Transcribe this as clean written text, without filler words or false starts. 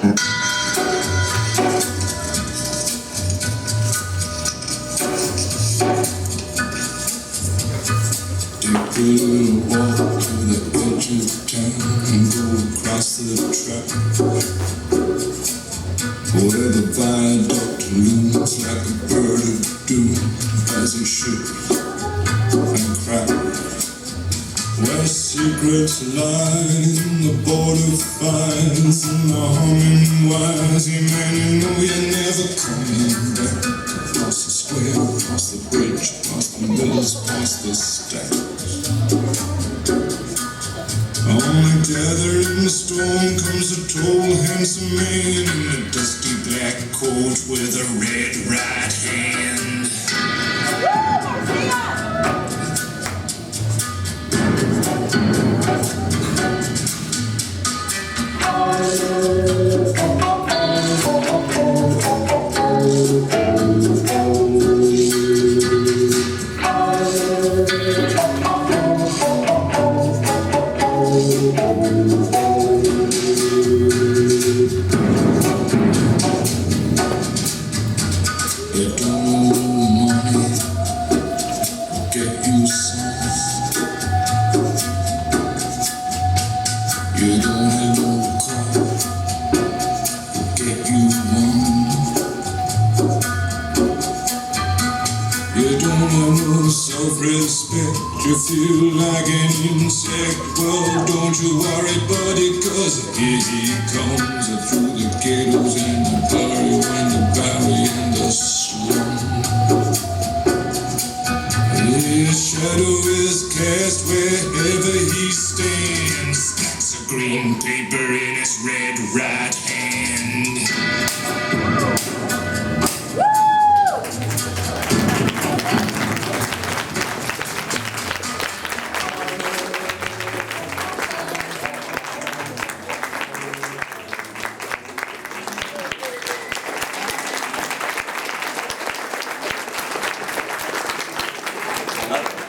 Take a little walk to the edge of town and go across the track, where the viaduct looms like a bird of doom as it shifts and cracks, where secrets lie in the border fires and the humming wires. Yeah, man, you know you're never coming back. Across the square, across the bridge, past the mills, past the stacks. Only gathered in the storm comes a tall, handsome man in a dusty black coat with a red right hand. You don't know money, get you some. You don't have no car, get you one. You don't have no self-respect, you feel like an insect. Well, don't you worry, buddy, cause here he comes through the ghettos and the barrio and the valley and the slum. His shadow is cast wherever he stands, stacks of green paper in his red right hand.